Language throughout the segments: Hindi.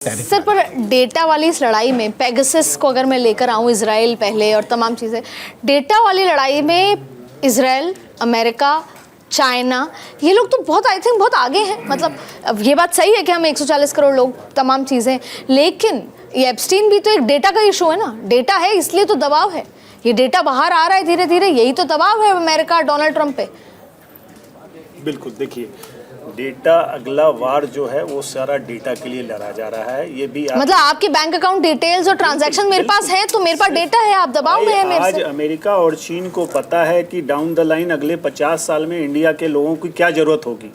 सर, पर डेटा वाली इस लड़ाई में पेगासस को अगर मैं लेकर आऊँ, इजराइल पहले और तमाम चीज़ें, डेटा वाली लड़ाई में इजराइल, अमेरिका, चाइना, ये लोग तो बहुत, आई थिंक बहुत आगे हैं। मतलब अब ये बात सही है कि हम 140 करोड़ लोग, तमाम चीज़ें, लेकिन ये एप्स्टीन भी तो एक डेटा का इशू है ना। डेटा है इसलिए तो दबाव है, ये डेटा बाहर आ रहा है धीरे धीरे, यही तो दबाव है अमेरिका डोनाल्ड ट्रंप पे। बिल्कुल, देखिए डेटा अगला वार जो है वो सारा डेटा के लिए लड़ा जा रहा है। ये भी मतलब आपके बैंक अकाउंट डिटेल्स और ट्रांजैक्शन मेरे पास है, तो मेरे पास डेटा है, आप दबाव में है मेरे आज से। अमेरिका और चीन को पता है कि डाउन द लाइन अगले 50 साल में इंडिया के लोगों की क्या जरूरत होगी,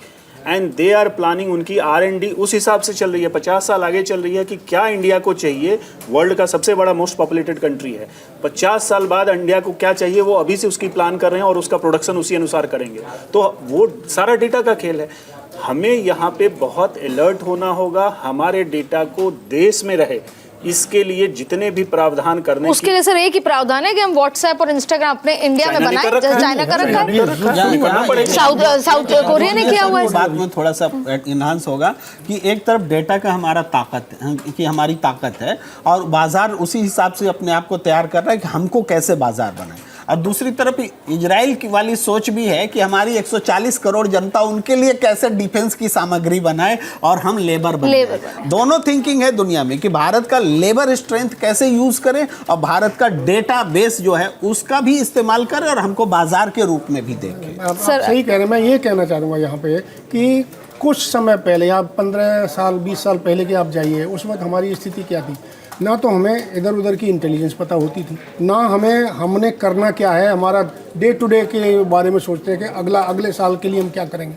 एंड दे आर प्लानिंग, उनकी R&D उस हिसाब से चल रही है, 50 साल आगे चल रही है कि क्या इंडिया को चाहिए। वर्ल्ड का सबसे बड़ा मोस्ट पॉपुलेटेड कंट्री है, 50 साल बाद इंडिया को क्या चाहिए वो अभी से उसकी प्लान कर रहे हैं और उसका प्रोडक्शन उसी अनुसार करेंगे। तो वो सारा डेटा का खेल है। हमें यहाँ पे बहुत अलर्ट होना होगा, हमारे डेटा को देश में रहे, इसके लिए जितने भी प्रावधान करने उसके लिए सर एक ही प्रावधान है कि हम व्हाट्सएप और इंस्टाग्राम अपने इंडिया में बनाएं, जैसे चाइना का रखा है, साउथ कोरिया ने किया हुआ है। बात में थोड़ा सा इन्हांस होगा कि एक तरफ डेटा का हमारा ताकत कि हमारी ताकत है और बाजार उसी हिसाब से अपने आप को तैयार कर रहा है कि हमको कैसे बाजार बनाए, और दूसरी तरफ इजराइल की वाली सोच भी है कि हमारी 140 करोड़ जनता, उनके लिए कैसे डिफेंस की सामग्री बनाए और हम लेबर बनाए। दोनों थिंकिंग है दुनिया में कि भारत का लेबर स्ट्रेंथ कैसे यूज करें और भारत का डेटा बेस जो है उसका भी इस्तेमाल करें और हमको बाजार के रूप में भी देखें। आप सही कह रहे हैं। मैं ये कहना चाहूँगा यहाँ पे कि कुछ समय पहले, आप 15 साल 20 साल पहले के आप जाइए, उस वक्त हमारी स्थिति क्या थी? ना तो हमें इधर उधर की इंटेलिजेंस पता होती थी, ना हमने करना क्या है, हमारा डे टू डे के बारे में सोचते हैं कि अगले साल के लिए हम क्या करेंगे।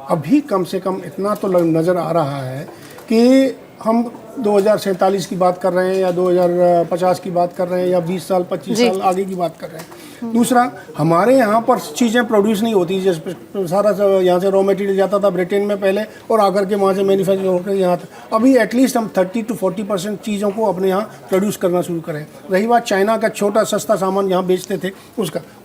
अभी कम से कम इतना तो नज़र आ रहा है कि हम 2047 की बात कर रहे हैं या 2050 की बात कर रहे हैं या 20 साल 25 साल आगे की बात कर रहे हैं। दूसरा, हमारे यहाँ पर चीज़ें प्रोड्यूस नहीं होती, जैसे सारा यहाँ से रॉ मटेरियल जाता था ब्रिटेन में पहले और आकर के वहाँ से मैन्युफैक्चर होकर यहाँ तक। अभी एटलीस्ट हम 30 to 40% चीज़ों को अपने यहाँ प्रोड्यूस करना शुरू करें। रही बात चाइना का छोटा सस्ता सामान यहाँ बेचते थे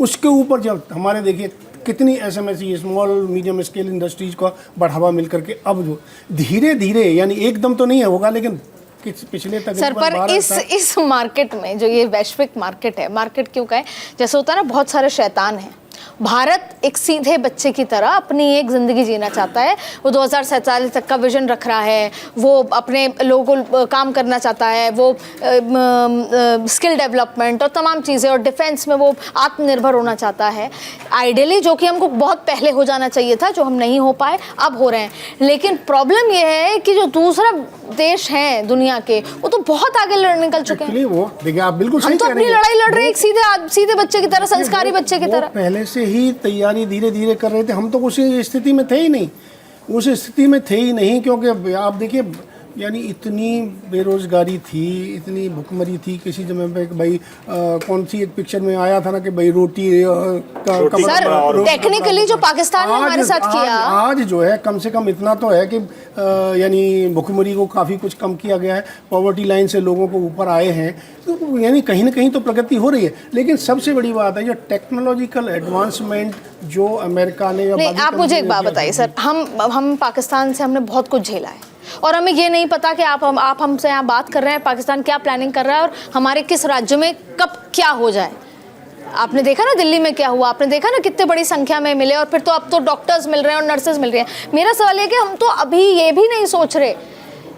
उसके ऊपर जब हमारे देखिए कितनी SMSE small medium scale industries का बढ़ावा मिल करके अब जो धीरे धीरे, यानी एकदम तो नहीं होगा, लेकिन पिछले तक सर पर इस मार्केट में, जो ये वैश्विक मार्केट है, मार्केट क्यों कहें, जैसे होता है ना, बहुत सारे शैतान हैं। भारत एक सीधे बच्चे की तरह अपनी एक ज़िंदगी जीना चाहता है, वो 2047 तक का विजन रख रहा है, वो अपने लोगों को काम करना चाहता है, वो स्किल डेवलपमेंट और तमाम चीज़ें, और डिफेंस में वो आत्मनिर्भर होना चाहता है आइडियली, जो कि हमको बहुत पहले हो जाना चाहिए था, जो हम नहीं हो पाए, अब हो रहे हैं। लेकिन प्रॉब्लम ये है कि जो दूसरा देश हैं दुनिया के, वो तो बहुत आगे निकल चुके हैं। वो देखिए, आप बिल्कुल हम तो अपनी लड़ाई लड़ रहे हैं एक सीधे बच्चे की तरह, संस्कारी बच्चे की तरह। पहले से ही तैयारी धीरे धीरे कर रहे थे, हम तो उसी स्थिति में थे ही नहीं, उस स्थिति में थे ही नहीं, क्योंकि आप देखिए, यानी इतनी बेरोजगारी थी, इतनी भुखमरी थी। किसी समय पे भाई कौन सी एक पिक्चर में आया था ना कि भाई रोटी सर, टेक्निकली जो पाकिस्तान ने हमारे साथ किया, आज जो है कम से कम इतना तो है कि यानी भुखमरी को काफ़ी कुछ कम किया गया है, पॉवर्टी लाइन से लोगों को ऊपर आए हैं, तो यानी कहीं ना कहीं तो प्रगति हो रही है। लेकिन सबसे बड़ी बात है जो टेक्नोलॉजिकल एडवांसमेंट जो अमेरिका ने, आप मुझे एक बात बताइए सर, हम पाकिस्तान से हमने बहुत कुछ झेला है और हमें ये नहीं पता कि आप हमसे यहाँ बात कर रहे हैं, पाकिस्तान क्या प्लानिंग कर रहा है और हमारे किस राज्य में कब क्या हो जाए। आपने देखा ना दिल्ली में क्या हुआ, आपने देखा ना कितने बड़ी संख्या में मिले, और फिर तो अब तो डॉक्टर्स मिल रहे हैं और नर्सेज मिल रही हैं। मेरा सवाल ये कि हम तो अभी ये भी नहीं सोच रहे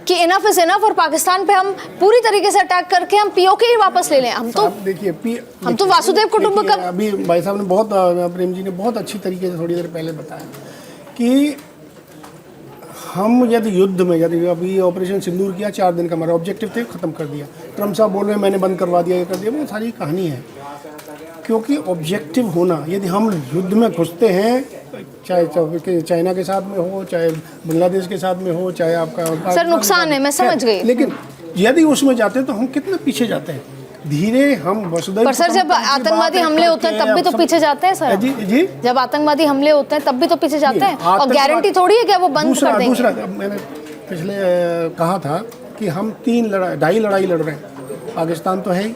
कि इनफ इज इनफ और पाकिस्तान पे हम पूरी तरीके से अटैक करके हम POK ही वापस ले लें। हम तो वासुदेव कुटुंबकम। अभी भाई साहब ने बहुत, प्रेम जी ने बहुत अच्छी तरीके से थोड़ी देर पहले बताया कि हम यदि युद्ध में, यदि अभी ऑपरेशन सिंदूर किया, 4 दिन का हमारा ऑब्जेक्टिव थे, ख़त्म कर दिया। ट्रम्प साहब बोल रहे हैं मैंने बंद करवा दिया, ये कर दिया, वो सारी कहानी है। क्योंकि ऑब्जेक्टिव होना, यदि हम युद्ध में घुसते हैं, चाहे चाइना के साथ में हो, चाहे बांग्लादेश के साथ में हो, चाहे आपका सर नुकसान है, मैं समझ गई, लेकिन यदि उसमें जाते हैं तो हम कितने पीछे जाते हैं। धीरे हम वसुधैव, पर सर जब आतंकवादी हमले होते हैं तब भी तो पीछे जाते हैं सर। जी, जब आतंकवादी हमले होते हैं तब भी तो पीछे जाते हैं, और गारंटी थोड़ी है कि वो बंद कर देंगे। दूसरा मैंने पिछले कहा था कि हम 2 लड़ाई लड़ रहे हैं। पाकिस्तान तो है ही,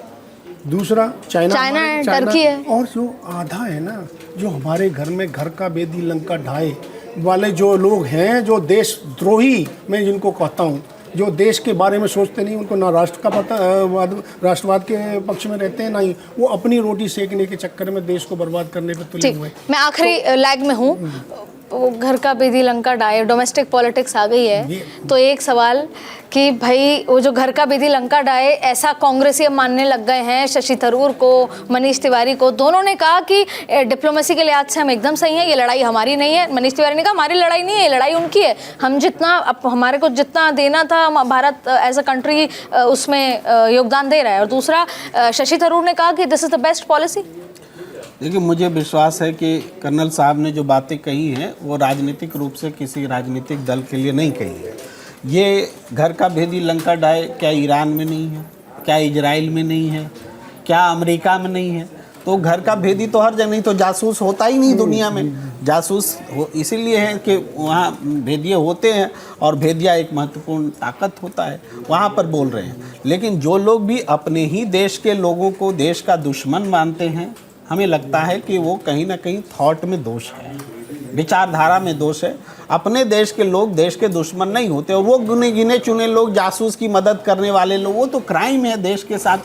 दूसरा चाइना है, टर्की है, और जो आधा है ना, जो हमारे घर में घर का बेदी लंका ढाए वाले जो लोग हैं, जो देशद्रोही मैं जिनको कहता हूँ, जो देश के बारे में सोचते नहीं, उनको ना राष्ट्र का पता राष्ट्रवाद के पक्ष में रहते हैं, ना ही वो अपनी रोटी सेकने के चक्कर में देश को बर्बाद करने पर तुले ठीक, हुए। मैं आखिरी लैग में हूँ। वो घर का बेदी लंका डाए, डोमेस्टिक पॉलिटिक्स आ गई है, तो एक सवाल कि भाई वो जो घर का बेदी लंका डाए ऐसा कांग्रेसी अब मानने लग गए हैं, शशि थरूर को, मनीष तिवारी को, दोनों ने कहा कि डिप्लोमेसी के लिहाज से हम एकदम सही हैं, ये लड़ाई हमारी नहीं है। मनीष तिवारी ने कहा हमारी लड़ाई नहीं है, ये लड़ाई उनकी है, हम जितना अब हमारे को जितना देना था भारत एज अ कंट्री उसमें योगदान दे रहा है। और दूसरा शशि थरूर ने कहा कि this is the best policy. देखिए, मुझे विश्वास है कि कर्नल साहब ने जो बातें कही हैं वो राजनीतिक रूप से किसी राजनीतिक दल के लिए नहीं कही है। ये घर का भेदी लंका डाय क्या ईरान में नहीं है, क्या इजराइल में नहीं है, क्या अमेरिका में नहीं है? तो घर का भेदी तो हर जगह, नहीं तो जासूस होता ही नहीं दुनिया में। जासूस इसीलिए है कि वहाँ भेदिए होते हैं और भेदिया एक महत्वपूर्ण ताकत होता है, वहाँ पर बोल रहे हैं। लेकिन जो लोग भी अपने ही देश के लोगों को देश का दुश्मन मानते हैं, हमें लगता है कि वो कहीं ना कहीं थॉट में दोष है, विचारधारा में दोष है। अपने देश के लोग देश के दुश्मन नहीं होते, और वो गिने चुने लोग जासूस की मदद करने वाले लोग, वो तो क्राइम है देश के साथ,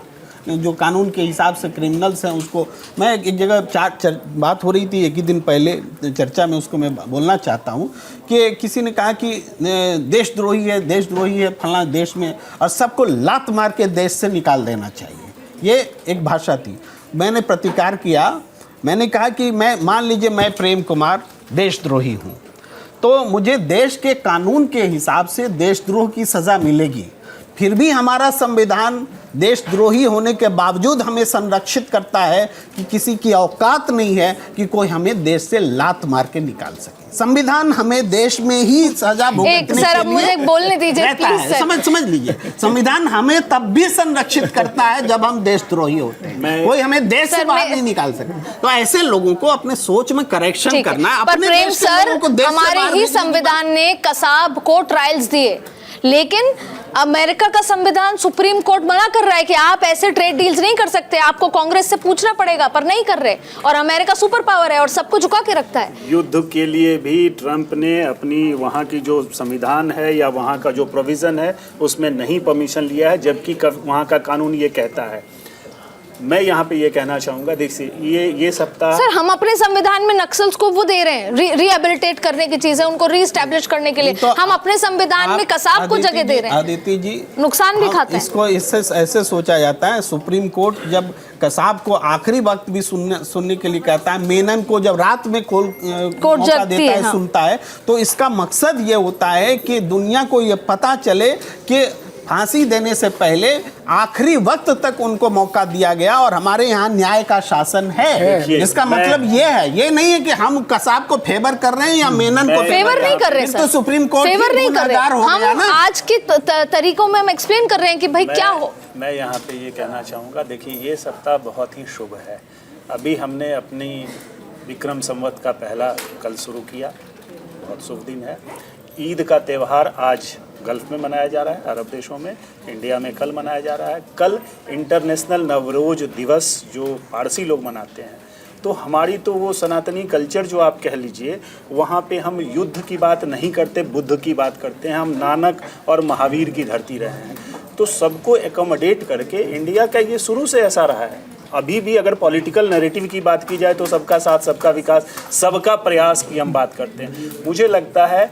जो कानून के हिसाब से क्रिमिनल्स हैं उसको। मैं एक जगह बात हो रही थी एक ही दिन पहले चर्चा में, उसको मैं बोलना चाहता हूँ कि किसी ने कहा कि देशद्रोही है फलां देश में, और सबको लात मार के देश से निकाल देना चाहिए। ये एक भाषा थी। मैंने प्रतिकार किया, मैंने कहा कि मान लीजिए मैं प्रेम कुमार देशद्रोही हूँ, तो मुझे देश के कानून के हिसाब से देशद्रोह की सज़ा मिलेगी। फिर भी हमारा संविधान देशद्रोही होने के बावजूद हमें संरक्षित करता है कि किसी की औकात नहीं है कि कोई हमें देश से लात मार के निकाल सके। संविधान हमें देश में ही सजा भुगतने सर, के मुझे लिए बोलने दीजिए रहता प्लीज है। समझ लीजिए, संविधान हमें तब भी संरक्षित करता है जब हम देशद्रोही होते हैं। कोई हमें देश से बाहर नहीं निकाल सकता। तो ऐसे लोगों को अपने सोच में करेक्शन करना है। पर प्रेम सर, हमारे ही संविधान ने कसाब को ट्रायल्स दिए, लेकिन अमेरिका का संविधान, सुप्रीम कोर्ट मना कर रहा है कि आप ऐसे ट्रेड डील्स नहीं कर सकते, आपको कांग्रेस से पूछना पड़ेगा, पर नहीं कर रहे। और अमेरिका सुपर पावर है और सबको झुका के रखता है। युद्ध के लिए भी ट्रंप ने अपनी वहाँ की जो संविधान है या वहाँ का जो प्रोविज़न है उसमें नहीं परमिशन लिया है, जबकि वहाँ का कानून ये कहता है। मैं यहाँ पे ये कहना चाहूँगा, देखिए ये सप्ताह सर, हम अपने संविधान में नक्सल्स को वो दे रहे हैं, रिहेबिलिटेट करने की चीजें, उनको रीस्टैब्लिश करने के लिए। तो हम अपने संविधान में कसाब को जगह दे रहे हैं। आदित्य जी, नुकसान भी खाते हैं। इसको इससे ऐसे सोचा जाता है, सुप्रीम कोर्ट जब कसाब को आखिरी वक्त भी सुनने के लिए कहता है, मेनन को जब रात में मौका देता है, सुनता है, तो इसका मकसद ये होता है कि दुनिया को ये पता चले कि फांसी देने से पहले आखिरी वक्त तक उनको मौका दिया गया और हमारे यहाँ न्याय का शासन है। इसका मतलब ये है, ये नहीं है कि हम कसाब को फेवर कर रहे हैं या मेनन को फेवर नहीं कर रहे। तो सुप्रीम कोर्ट फेवर नहीं कर रहे, हम आज के तरीकों में हम एक्सप्लेन कर रहे हैं कि भाई क्या हो। मैं यहाँ पे ये कहना चाहूँगा, देखिए ये सप्ताह बहुत ही शुभ है। अभी हमने अपनी विक्रम संवत का पहला कल शुरू किया, बहुत शुभ दिन है। ईद का त्यौहार आज गल्फ में मनाया जा रहा है, अरब देशों में, इंडिया में कल मनाया जा रहा है। कल इंटरनेशनल नवरोज दिवस जो पारसी लोग मनाते हैं। तो हमारी तो वो सनातनी कल्चर जो आप कह लीजिए, वहाँ पे हम युद्ध की बात नहीं करते, बुद्ध की बात करते हैं। हम नानक और महावीर की धरती रहे हैं। तो सबको एकोमोडेट करके इंडिया का ये शुरू से ऐसा रहा है। अभी भी अगर पॉलिटिकल नैरेटिव की बात की जाए तो सबका साथ, सबका विकास, सबका प्रयास की हम बात करते हैं। मुझे लगता है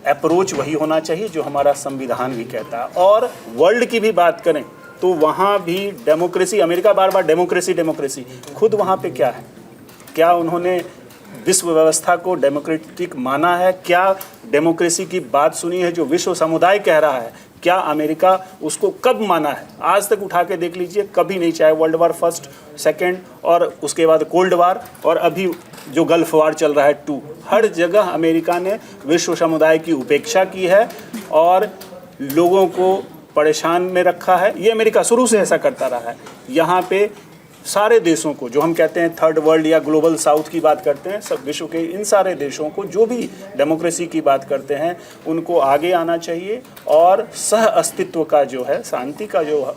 अप्रोच वही होना चाहिए जो हमारा संविधान भी कहता है। और वर्ल्ड की भी बात करें तो वहाँ भी डेमोक्रेसी, अमेरिका बार बार डेमोक्रेसी, खुद वहाँ पे क्या है? क्या उन्होंने विश्व व्यवस्था को डेमोक्रेटिक माना है? क्या डेमोक्रेसी की बात सुनी है जो विश्व समुदाय कह रहा है? क्या अमेरिका उसको कब माना है? आज तक उठा के देख लीजिए, कभी नहीं। चाहे वर्ल्ड वार फर्स्ट, सेकेंड और उसके बाद कोल्ड वार और अभी जो गल्फ वार चल रहा है 2, हर जगह अमेरिका ने विश्व समुदाय की उपेक्षा की है और लोगों को परेशान में रखा है। ये अमेरिका शुरू से ऐसा करता रहा है। यहाँ पे सारे देशों को, जो हम कहते हैं थर्ड वर्ल्ड या ग्लोबल साउथ की बात करते हैं, सब विश्व के इन सारे देशों को जो भी डेमोक्रेसी की बात करते हैं उनको आगे आना चाहिए और सह अस्तित्व का जो है, शांति का जो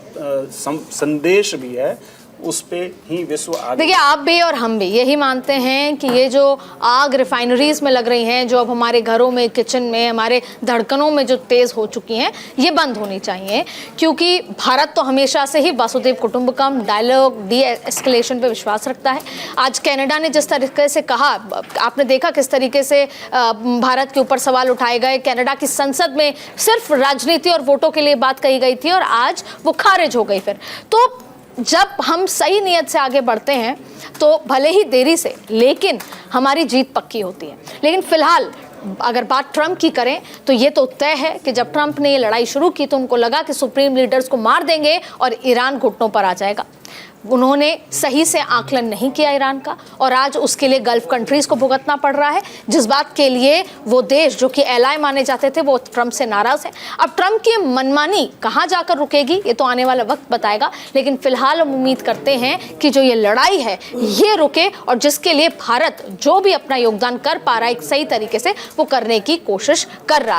संदेश भी है, उस पे ही विश्व आगे। देखिए, आप भी और हम भी यही मानते हैं कि ये जो आग रिफाइनरीज में लग रही हैं, जो अब हमारे घरों में, किचन में, हमारे धड़कनों में जो तेज़ हो चुकी हैं, ये बंद होनी चाहिए। क्योंकि भारत तो हमेशा से ही वसुधैव कुटुंबकम, डायलॉग, डी एस्केलेशन पे विश्वास रखता है। आज कनाडा ने जिस तरीके से कहा, आपने देखा किस तरीके से भारत के ऊपर सवाल उठाए गए। कनाडा की संसद में सिर्फ राजनीति और वोटों के लिए बात कही गई थी और आज वो खारिज हो गई। फिर तो जब हम सही नियत से आगे बढ़ते हैं तो भले ही देरी से, लेकिन हमारी जीत पक्की होती है। लेकिन फिलहाल अगर बात ट्रंप की करें तो ये तो तय है कि जब ट्रंप ने ये लड़ाई शुरू की तो उनको लगा कि सुप्रीम लीडर्स को मार देंगे और ईरान घुटनों पर आ जाएगा। उन्होंने सही से आकलन नहीं किया ईरान का और आज उसके लिए गल्फ कंट्रीज को भुगतना पड़ रहा है, जिस बात के लिए वो देश जो कि एलाय माने जाते थे वो ट्रंप से नाराज है। अब ट्रंप की मनमानी कहाँ जाकर रुकेगी ये तो आने वाला वक्त बताएगा, लेकिन फिलहाल हम उम्मीद करते हैं कि जो ये लड़ाई है ये रुके और जिसके लिए भारत जो भी अपना योगदान कर पा रहा है एक सही तरीके से वो करने की कोशिश कर रहा है।